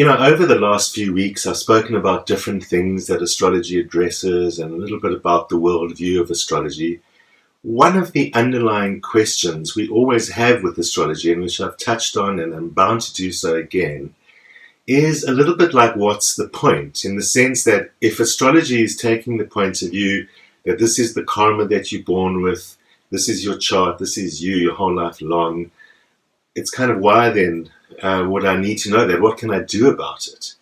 over the last few weeks, I've spoken about different things that astrology addresses and a little bit about the worldview of astrology. One of the underlying questions we always have with astrology, and which I've touched on and I'm bound to do so again, is a little bit like what's the point, in the sense that if astrology is taking the point of view that this is the karma that you're born with, this is your chart, this is you your whole life long, it's kind of why then would I need to know that? What can I do about it?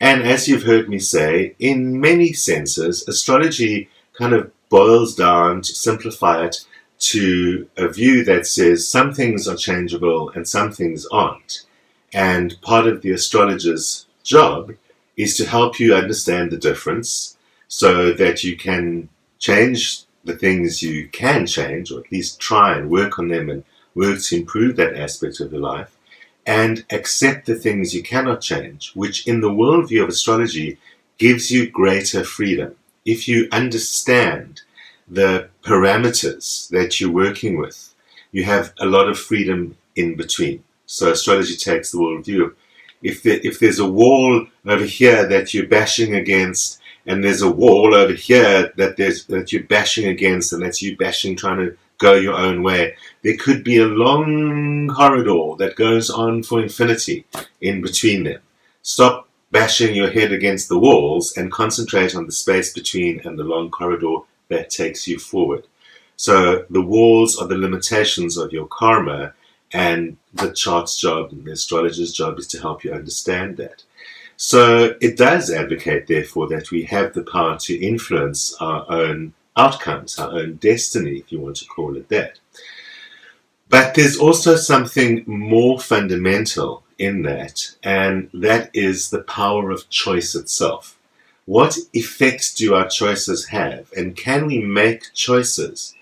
And as you've heard me say, in many senses, astrology kind of boils down, to simplify it, to a view that says some things are changeable and some things aren't. And part of the astrologer's job is to help you understand the difference so that you can change the things you can change, or at least try and work on them and work to improve that aspect of your life, and accept the things you cannot change, which in the worldview of astrology gives you greater freedom. If you understand the parameters that you're working with, you have a lot of freedom in between. So astrology takes the worldview. If there's a wall over here that you're bashing against, and there's a wall over here that you're bashing against, and that's you bashing, trying to go your own way, there could be a long corridor that goes on for infinity in between them. Stop bashing your head against the walls and concentrate on the space between and the long corridor that takes you forward. So the walls are the limitations of your karma, and the chart's job and the astrologer's job is to help you understand that. So it does advocate, therefore, that we have the power to influence our own outcomes, our own destiny, if you want to call it that. But there's also something more fundamental in that, and that is the power of choice itself. What effects do our choices have, and can we make choices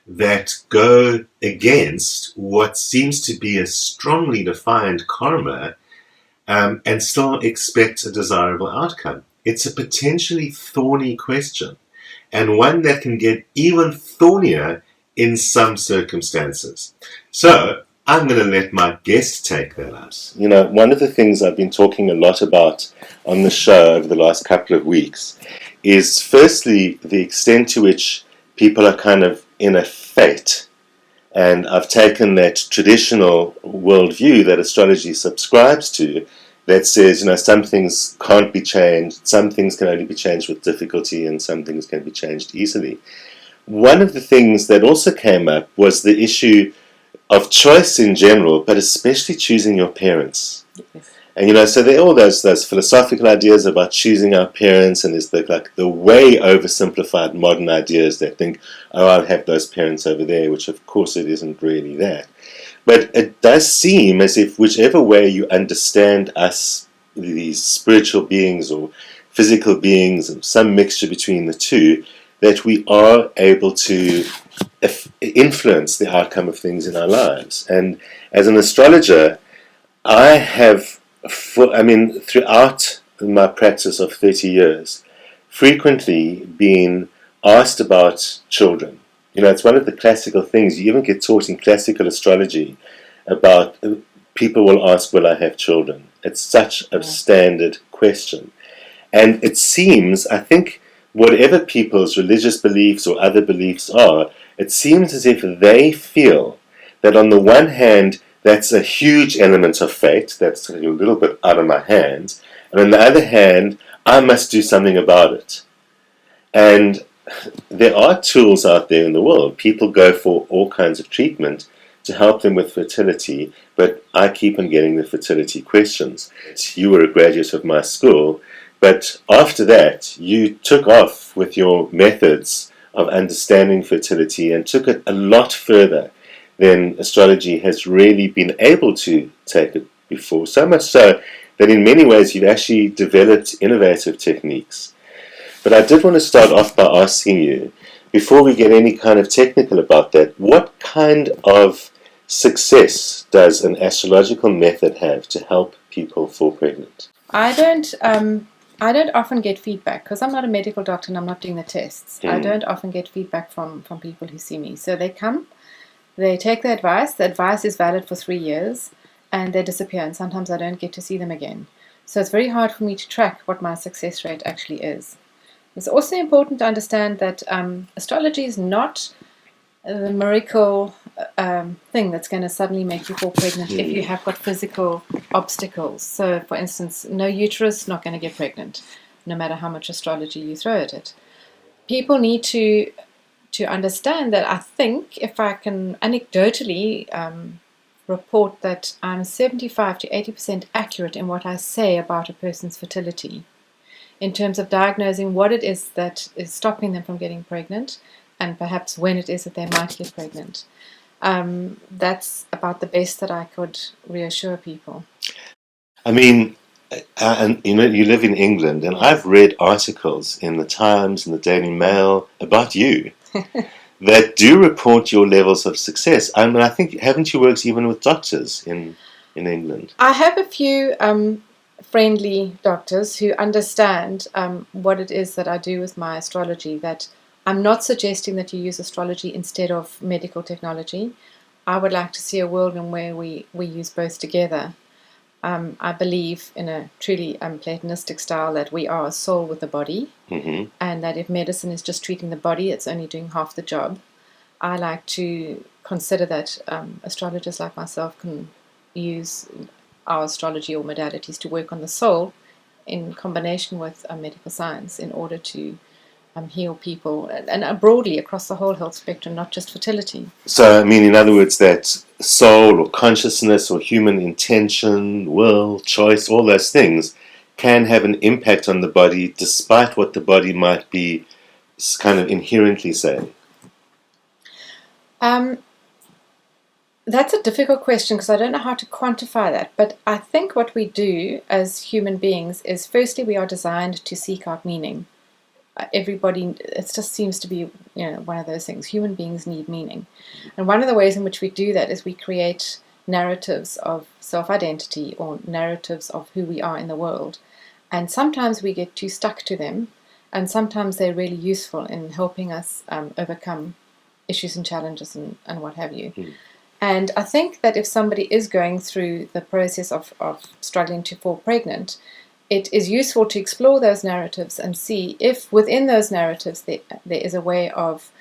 that go against what seems to be a strongly defined karma and still expect a desirable outcome? It's a potentially thorny question, and one that can get even thornier in some circumstances. So I'm going to let my guest take that up. One of the things I've been talking a lot about on the show over the last couple of weeks is firstly the extent to which people are kind of in a fate. And I've taken that traditional worldview that astrology subscribes to, that says, some things can't be changed, some things can only be changed with difficulty, and some things can be changed easily. One of the things that also came up was the issue of choice in general, but especially choosing your parents. Yes. And so there are all those philosophical ideas about choosing our parents, and there's the way oversimplified modern ideas that think, oh, I'll have those parents over there, which of course it isn't really that. But it does seem as if whichever way you understand us, these spiritual beings or physical beings, and some mixture between the two, that we are able to influence the outcome of things in our lives. And as an astrologer, I have, throughout my practice of 30 years, frequently been asked about children. It's one of the classical things. You even get taught in classical astrology about, people will ask, will I have children? It's such a standard question. And it seems, I think, whatever people's religious beliefs or other beliefs are, it seems as if they feel that on the one hand, that's a huge element of fate, that's a little bit out of my hands, and on the other hand, I must do something about it. And there are tools out there in the world. People go for all kinds of treatment to help them with fertility, but I keep on getting the fertility questions. You were a graduate of my school, but after that, you took off with your methods of understanding fertility and took it a lot further than astrology has really been able to take it before. So much so that in many ways you've actually developed innovative techniques. But I did want to start off by asking you, before we get any kind of technical about that, what kind of success does an astrological method have to help people fall pregnant? I don't often get feedback because I'm not a medical doctor and I'm not doing the tests. I don't often get feedback from people who see me. So they come, they take the advice is valid for 3 years, and they disappear, and sometimes I don't get to see them again. So it's very hard for me to track what my success rate actually is. It's also important to understand that astrology is not the miracle thing that's going to suddenly make you fall pregnant if you have got physical obstacles. So, for instance, no uterus, not going to get pregnant, no matter how much astrology you throw at it. People need to understand that. I think if I can anecdotally report that I'm 75 to 80% accurate in what I say about a person's fertility, in terms of diagnosing what it is that is stopping them from getting pregnant, and perhaps when it is that they might get pregnant. That's about the best that I could reassure people. I mean, and you live in England, and I've read articles in the Times and the Daily Mail about you that do report your levels of success. I mean, I think, haven't you worked even with doctors in England? I have a few friendly doctors who understand what it is that I do with my astrology, that I'm not suggesting that you use astrology instead of medical technology. I would like to see a world in where we use both together. I believe in a truly Platonistic style that we are a soul with a body, and that if medicine is just treating the body, it's only doing half the job. I like to consider that astrologers like myself can use our astrology or modalities to work on the soul in combination with medical science in order to heal people, and broadly across the whole health spectrum, not just fertility. So, I mean, in other words, that soul or consciousness or human intention, will, choice, all those things can have an impact on the body despite what the body might be kind of inherently saying. That's a difficult question because I don't know how to quantify that. But I think what we do as human beings is, firstly, we are designed to seek out meaning. Everybody, it just seems to be, one of those things. Human beings need meaning. And one of the ways in which we do that is we create narratives of self-identity or narratives of who we are in the world. And sometimes we get too stuck to them, and sometimes they're really useful in helping us overcome issues and challenges and what have you. And I think that if somebody is going through the process of struggling to fall pregnant, it is useful to explore those narratives and see if within those narratives there is a way of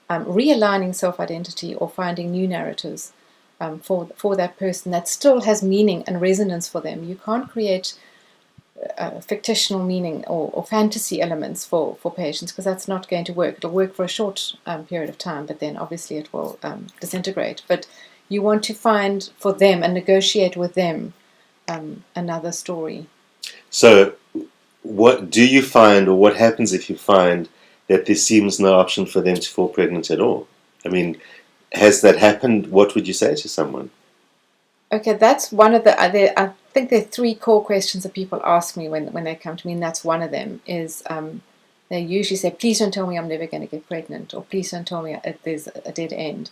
realigning self-identity or finding new narratives for that person that still has meaning and resonance for them. You can't create fictional meaning or fantasy elements for patients, because that's not going to work. It'll work for a short period of time, but then obviously it will disintegrate. But you want to find for them and negotiate with them another story. So, what do you find, or what happens if you find that there seems no option for them to fall pregnant at all? I mean, has that happened? What would you say to someone? Okay, that's one of the. I think there are three core questions that people ask me when they come to me, and that's one of them. Is they usually say, "Please don't tell me I'm never going to get pregnant," or "Please don't tell me there's a dead end."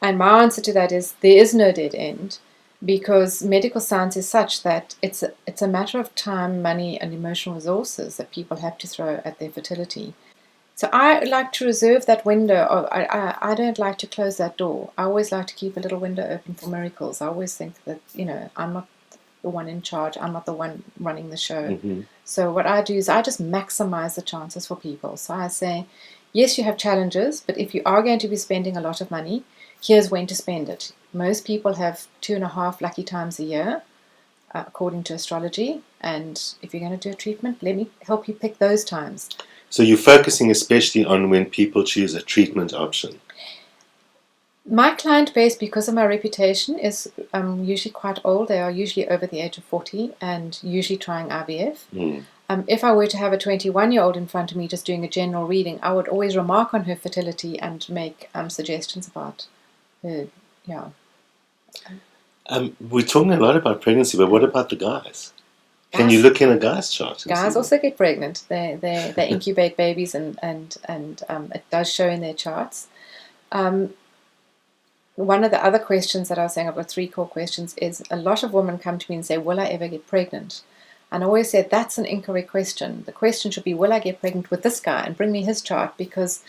And my answer to that is there is no dead end, because medical science is such that it's a matter of time, money, and emotional resources that people have to throw at their fertility. So I like to reserve that window. I don't like to close that door. I always like to keep a little window open for miracles. I always think that, I'm not the one in charge. I'm not the one running the show. So what I do is I just maximize the chances for people. So I say, yes, you have challenges, but if you are going to be spending a lot of money, here's when to spend it. Most people have 2.5 lucky times a year, according to astrology. And if you're going to do a treatment, let me help you pick those times. So you're focusing especially on when people choose a treatment option. My client base, because of my reputation, is usually quite old. They are usually over the age of 40 and usually trying IVF. If I were to have a 21-year-old in front of me just doing a general reading, I would always remark on her fertility and make suggestions about her. Yeah. We're talking a lot about pregnancy, but what about the guys? Can you look in a guy's chart? Guys also get pregnant. They incubate babies, and it does show in their charts. One of the other questions that I was saying, I've got 3 core questions, is a lot of women come to me and say, will I ever get pregnant? And I always said that's an incorrect question. The question should be, will I get pregnant with this guy? And bring me his chart, because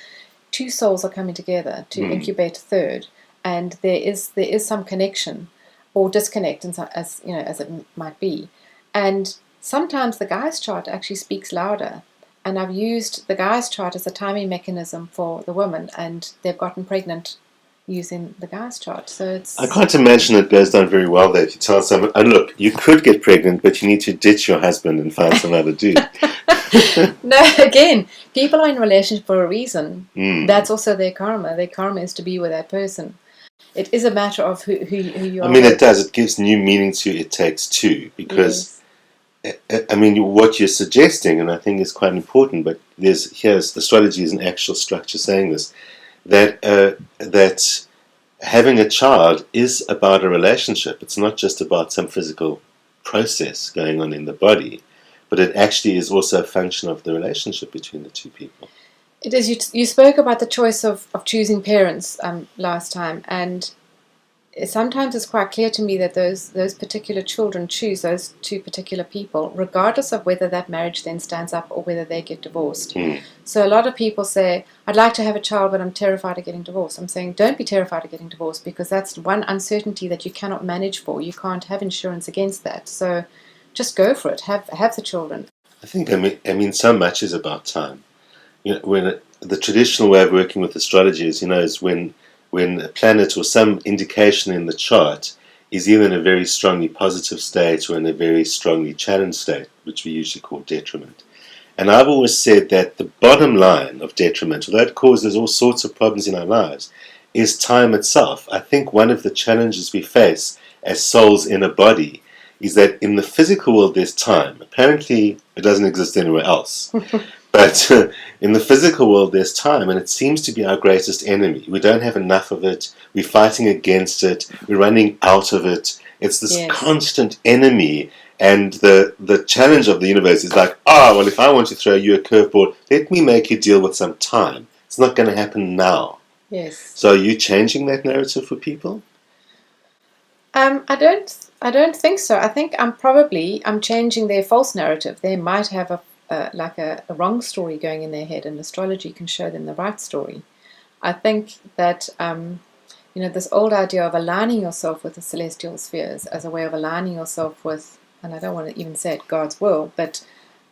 2 souls are coming together to incubate a third, and there is some connection or disconnect, as it might be. And Sometimes the guy's chart actually speaks louder. And I've used the guy's chart as a timing mechanism for the woman, and they've gotten pregnant using the guy's chart. So it's... I can't imagine it goes down very well there if you tell someone, oh, look, you could get pregnant, but you need to ditch your husband and find some other dude. No, again, people are in a relationship for a reason. Mm. That's also their karma. Their karma is to be with that person. It is a matter of who you are. I mean, it does. It gives new meaning to It Takes Two, because, Yes. I mean, what you're suggesting, and I think is quite important, but here's astrology is an actual structure saying this, that having a child is about a relationship. It's not just about some physical process going on in the body, but it actually is also a function of the relationship between the two people. It is. You spoke about the choice of choosing parents last time, and sometimes it's quite clear to me that those particular children choose those two particular people, regardless of whether that marriage then stands up or whether they get divorced. Mm. So a lot of people say, I'd like to have a child, but I'm terrified of getting divorced. I'm saying, don't be terrified of getting divorced, because that's one uncertainty that you cannot manage for. You can't have insurance against that. So just go for it. Have the children. I think, I mean, so much is about time. You know, the traditional way of working with astrology is, is when a planet or some indication in the chart is either in a very strongly positive state or in a very strongly challenged state, which we usually call detriment. And I've always said that the bottom line of detriment, although it causes all sorts of problems in our lives, is time itself. I think one of the challenges we face as souls in a body is that in the physical world there's time. Apparently it doesn't exist anywhere else. But in the physical world there's time, and it seems to be our greatest enemy. We don't have enough of it. We're fighting against it. We're running out of it. It's this constant enemy. And the challenge of the universe is like, well, if I want to throw you a curveball, let me make you deal with some time. It's not going to happen now. Yes. So are you changing that narrative for people? I don't think so. I think I'm changing their false narrative. They might have a wrong story going in their head, and astrology can show them the right story. I think that this old idea of aligning yourself with the celestial spheres as a way of aligning yourself with, and I don't want to even say it God's will, but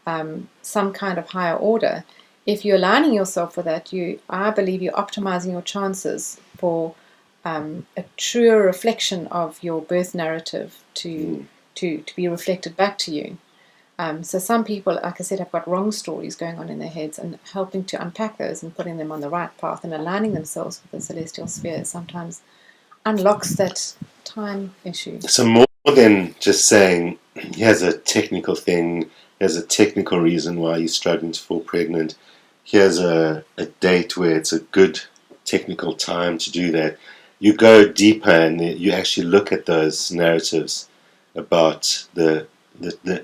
some kind of higher order. If you're aligning yourself with that, I believe you're optimizing your chances for a truer reflection of your birth narrative to be reflected back to you. So some people, like I said, have got wrong stories going on in their heads, and helping to unpack those and putting them on the right path and aligning themselves with the celestial spheres sometimes unlocks that time issue. So more than just saying, here's a technical thing, here's a technical reason why you're struggling to fall pregnant, here's a date where it's a good technical time to do that. You go deeper and you actually look at those narratives about the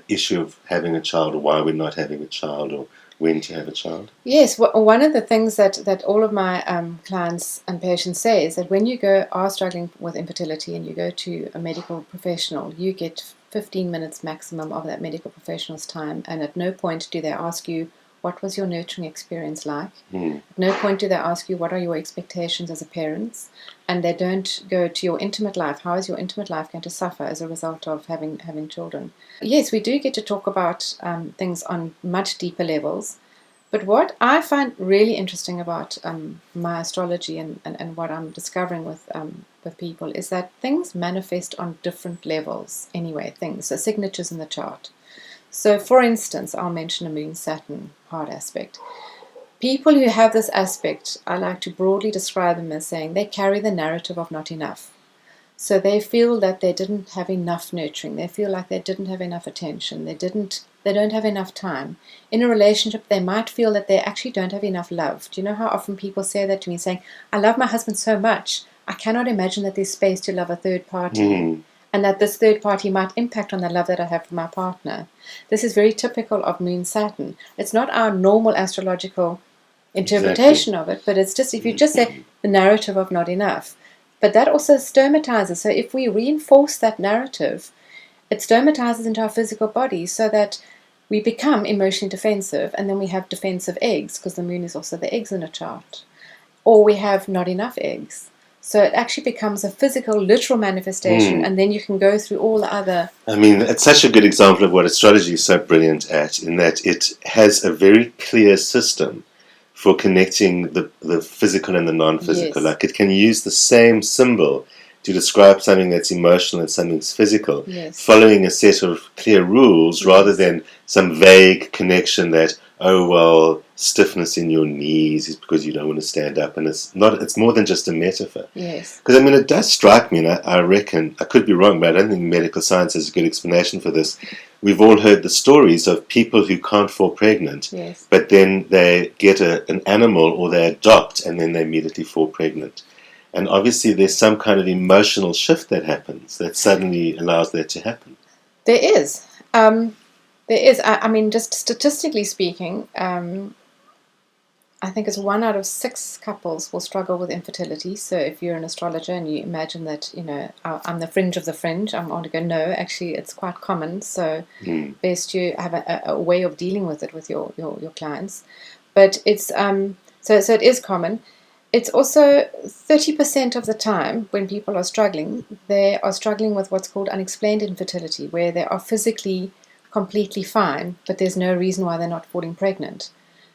issue of having a child, or why we're not having a child, or when to have a child. Yes, one of the things that all of my clients and patients say is that when you are struggling with infertility and you go to a medical professional, you get 15 minutes maximum of that medical professional's time, and at no point do they ask you, what was your nurturing experience like? At no point do they ask you, what are your expectations as a parent? And they don't go to your intimate life. How is your intimate life going to suffer as a result of having children? Yes, we do get to talk about things on much deeper levels. But what I find really interesting about my astrology and what I'm discovering with people is that things manifest on different levels anyway, so signatures in the chart. So, for instance, I'll mention a Moon-Saturn hard aspect. People who have this aspect, I like to broadly describe them as saying they carry the narrative of not enough. So they feel that they didn't have enough nurturing. They feel like they didn't have enough attention. They don't have enough time. In a relationship, they might feel that they actually don't have enough love. Do you know how often people say that to me, saying, I love my husband so much, I cannot imagine that there's space to love a third party. And that this third party might impact on the love that I have for my partner. This is very typical of Moon-Saturn. It's not our normal astrological interpretation of it, but it's just, if you just say the narrative of not enough. But that also stigmatizes. So if we reinforce that narrative, it stigmatizes into our physical body, so that we become emotionally defensive, and then we have defensive eggs, because the moon is also the eggs in a chart. Or we have not enough eggs. So it actually becomes a physical, literal manifestation, and then you can go through all the other. I mean, it's such a good example of what astrology is so brilliant at, in that it has a very clear system for connecting the physical and the non-physical. Yes. Like, it can use the same symbol to describe something that's emotional and something that's physical, Yes. following a set of clear rules, rather than some vague connection that, oh, well, stiffness in your knees is because you don't want to stand up, and it's more than just a metaphor. Yes. Because, I mean, it does strike me, and I reckon, I could be wrong, but I don't think medical science has a good explanation for this. We've all heard the stories of people who can't fall pregnant, Yes. but then they get an animal or they adopt, and then they immediately fall pregnant. And obviously there's some kind of emotional shift that happens that suddenly allows that to happen. There is. There is. I mean, just statistically speaking, I think it's 1 out of 6 couples will struggle with infertility. So if you're an astrologer and you imagine that, I'm the fringe of the fringe, I'm going to go, no, actually it's quite common. So best you have a way of dealing with it with your clients. But it's so it is common. It's also 30% of the time when people are struggling, they are struggling with what's called unexplained infertility, where they are physically completely fine, but there's no reason why they're not falling pregnant.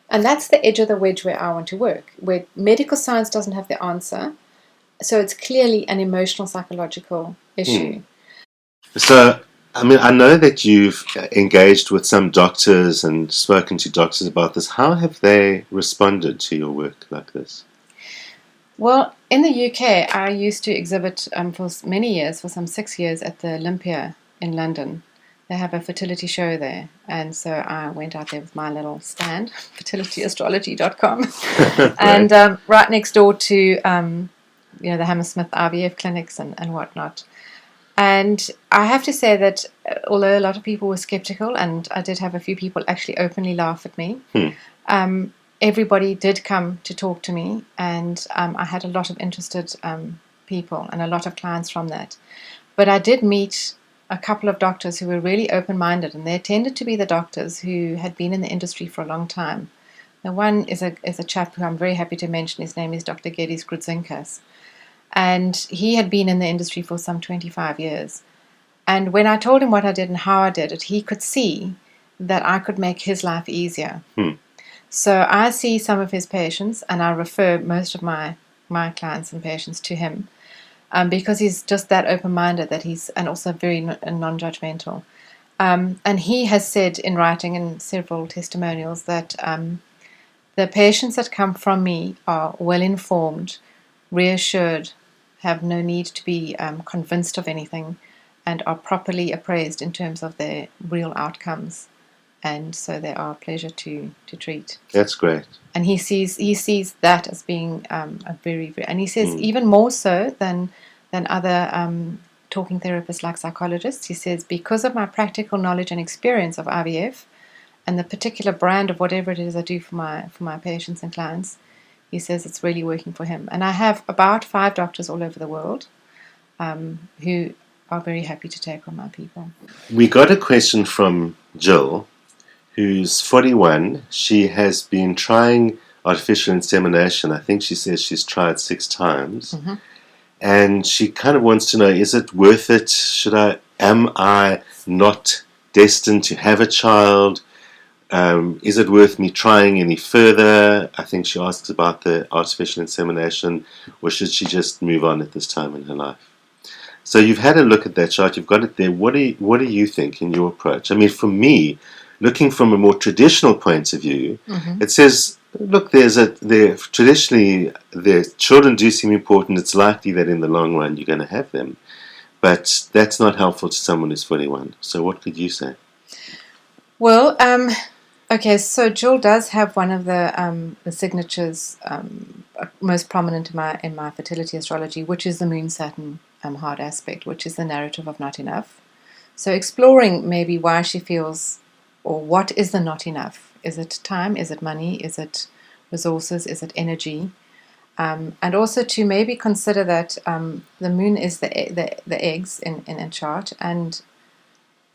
And that's the edge of the wedge where I want to work, where medical science doesn't have the answer. So it's clearly an emotional, psychological issue. So, I mean, I know that you've engaged with some doctors and spoken to doctors about this. How have they responded to your work like this? Well, in the UK, I used to exhibit for many years, for some 6 years, at the Olympia in London. They have a fertility show there. And so I went out there with my little stand, fertilityastrology.com, and right next door to the Hammersmith IVF clinics and whatnot. And I have to say that although a lot of people were skeptical, and I did have a few people actually openly laugh at me, everybody did come to talk to me, and I had a lot of interested people and a lot of clients from that. But I did meet a couple of doctors who were really open-minded, and they tended to be the doctors who had been in the industry for a long time. Now, one is a chap who I'm very happy to mention. His name is Dr. Geddes Grudzinkas. And he had been in the industry for some 25 years. And when I told him what I did and how I did it, he could see that I could make his life easier. So I see some of his patients, and I refer most of my clients and patients to him because he's just that open-minded, and also very non-judgmental. And he has said in writing in several testimonials that the patients that come from me are well-informed, reassured, have no need to be convinced of anything, and are properly appraised in terms of their real outcomes. And so they are a pleasure to treat. That's great. And he sees that as being a very, very, and he says even more so than other talking therapists like psychologists. He says, because of my practical knowledge and experience of IVF and the particular brand of whatever it is I do for my patients and clients, he says it's really working for him. And I have about 5 doctors all over the world who are very happy to take on my people. We got a question from Jill, who's 41. She has been trying artificial insemination. I think she says she's tried 6 times. And she kind of wants to know, is it worth it? Am I not destined to have a child? Is it worth me trying any further? I think she asks about the artificial insemination, or should she just move on at this time in her life? So you've had a look at that chart, you've got it there. What do you think in your approach? I mean, for me, looking from a more traditional point of view, it says, look, traditionally, the children do seem important. It's likely that in the long run you're going to have them. But that's not helpful to someone who's 41. So what could you say? Well, okay, so Jill does have one of the signatures most prominent in my fertility astrology, which is the Moon Saturn hard aspect, which is the narrative of not enough. So exploring maybe why she feels, or what is the not enough? Is it time? Is it money? Is it resources? Is it energy? And also to maybe consider that the moon is the eggs in a chart, and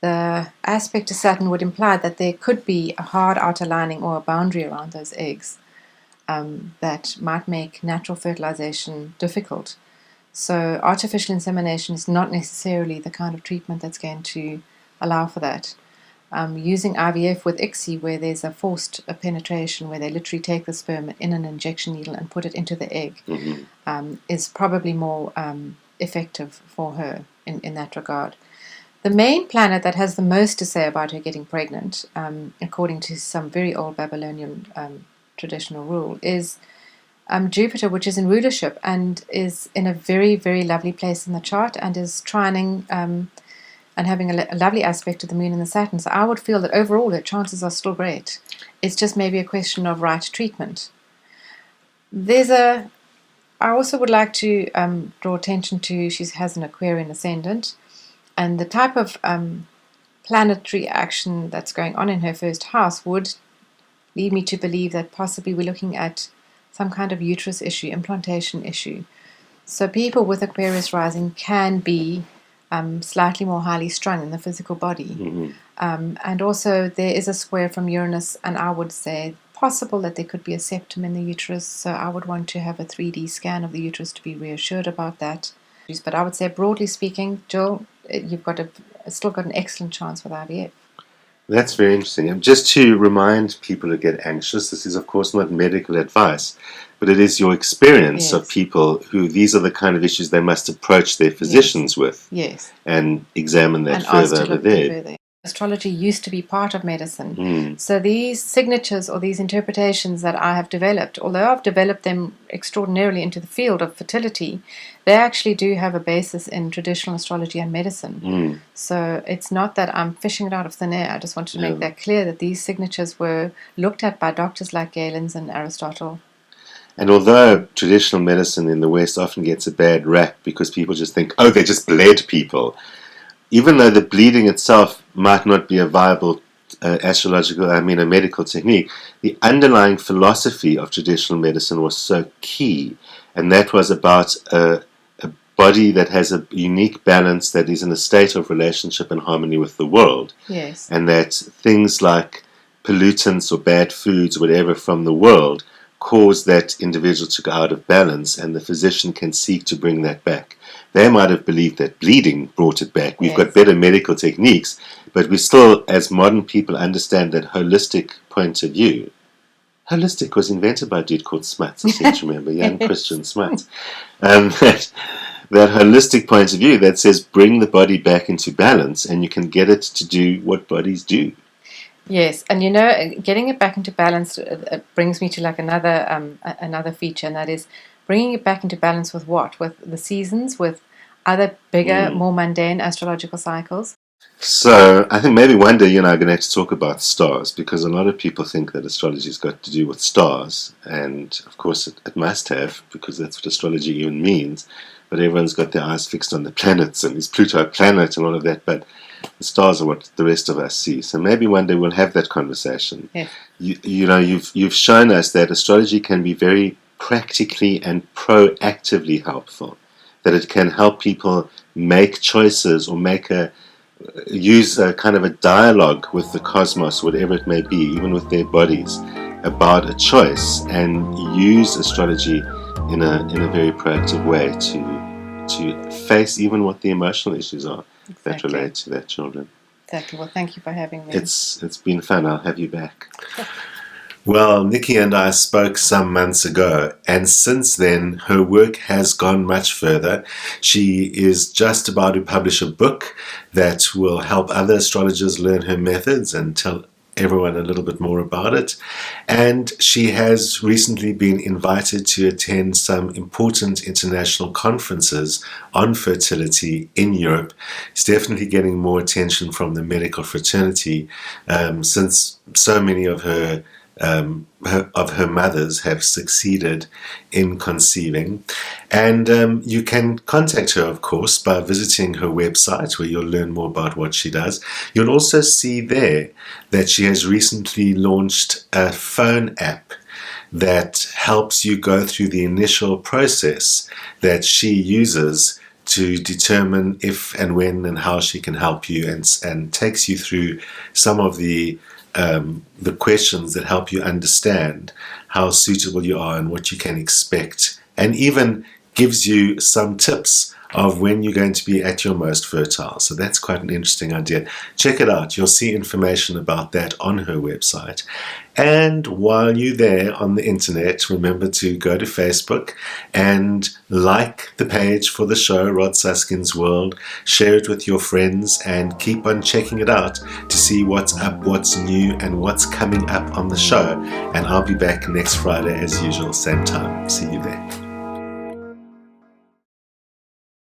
the aspect to Saturn would imply that there could be a hard outer lining or a boundary around those eggs that might make natural fertilization difficult. So artificial insemination is not necessarily the kind of treatment that's going to allow for that. Using IVF with ICSI, where there's a forced penetration, where they literally take the sperm in an injection needle and put it into the egg, is probably more effective for her in that regard. The main planet that has the most to say about her getting pregnant, according to some very old Babylonian traditional rule, is Jupiter, which is in rulership and is in a very, very lovely place in the chart and is trining and having a lovely aspect to the Moon and the Saturn. So I would feel that overall her chances are still great. It's just maybe a question of right treatment. I also would like to draw attention to, she has an Aquarian ascendant, and the type of planetary action that's going on in her first house would lead me to believe that possibly we're looking at some kind of uterus issue, implantation issue. So people with Aquarius rising can be slightly more highly strung in the physical body. And also there is a square from Uranus, and I would say possible that there could be a septum in the uterus, so I would want to have a 3D scan of the uterus to be reassured about that. But I would say, broadly speaking, Jill, you've still got an excellent chance with IVF. That's very interesting. And just to remind people to get anxious, this is of course not medical advice, but it is your experience of people who these are the kind of issues they must approach their physicians with. Yes. And examine that further over there. Astrology used to be part of medicine. So these signatures or these interpretations that I have developed, although I've developed them extraordinarily into the field of fertility, they actually do have a basis in traditional astrology and medicine. So it's not that I'm fishing it out of thin air. I just wanted to make that clear, that these signatures were looked at by doctors like Galens and Aristotle. And although traditional medicine in the West often gets a bad rap because people just think, oh, they just bled people, even though the bleeding itself might not be a viable a medical technique, the underlying philosophy of traditional medicine was so key, and that was about a body that has a unique balance, that is in a state of relationship and harmony with the world. Yes. And that things like pollutants or bad foods, whatever, from the world cause that individual to go out of balance, and the physician can seek to bring that back. They might have believed that bleeding brought it back. We've got better medical techniques, but we still, as modern people, understand that holistic point of view. Holistic was invented by a dude called Smuts, I seem to remember, young Christian Smuts. That holistic point of view that says bring the body back into balance, and you can get it to do what bodies do. Yes, and getting it back into balance brings me to like another feature, and that is bringing it back into balance with what? With the seasons, with other bigger, more mundane astrological cycles? So I think maybe one day you and I are going to have to talk about stars, because a lot of people think that astrology's got to do with stars, and of course it must have, because that's what astrology even means. But everyone's got their eyes fixed on the planets, and is Pluto a planet and all of that, but the stars are what the rest of us see. So maybe one day we'll have that conversation. Yeah. You've shown us that astrology can be very practically and proactively helpful, that it can help people make choices or use a kind of a dialogue with the cosmos, whatever it may be, even with their bodies, about a choice, and use astrology in a very proactive way to face even what the emotional issues are that relate to their children. Exactly. Well, thank you for having me. It's been fun. I'll have you back. Well, Nikki and I spoke some months ago, and since then her work has gone much further. She is just about to publish a book that will help other astrologers learn her methods and tell everyone a little bit more about it. And she has recently been invited to attend some important international conferences on fertility in Europe. It's definitely getting more attention from the medical fraternity, since so many of her mothers have succeeded in conceiving. And you can contact her, of course, by visiting her website, where you'll learn more about what she does. You'll also see there that she has recently launched a phone app that helps you go through the initial process that she uses to determine if and when and how she can help you, and takes you through some of the questions that help you understand how suitable you are and what you can expect, and even gives you some tips of when you're going to be at your most fertile. So that's quite an interesting idea. Check it out. You'll see information about that on her website. And while you're there on the internet, remember to go to Facebook and like the page for the show, Rod Suskin's World. Share it with your friends and keep on checking it out to see what's up, what's new, and what's coming up on the show. And I'll be back next Friday as usual, same time. See you there.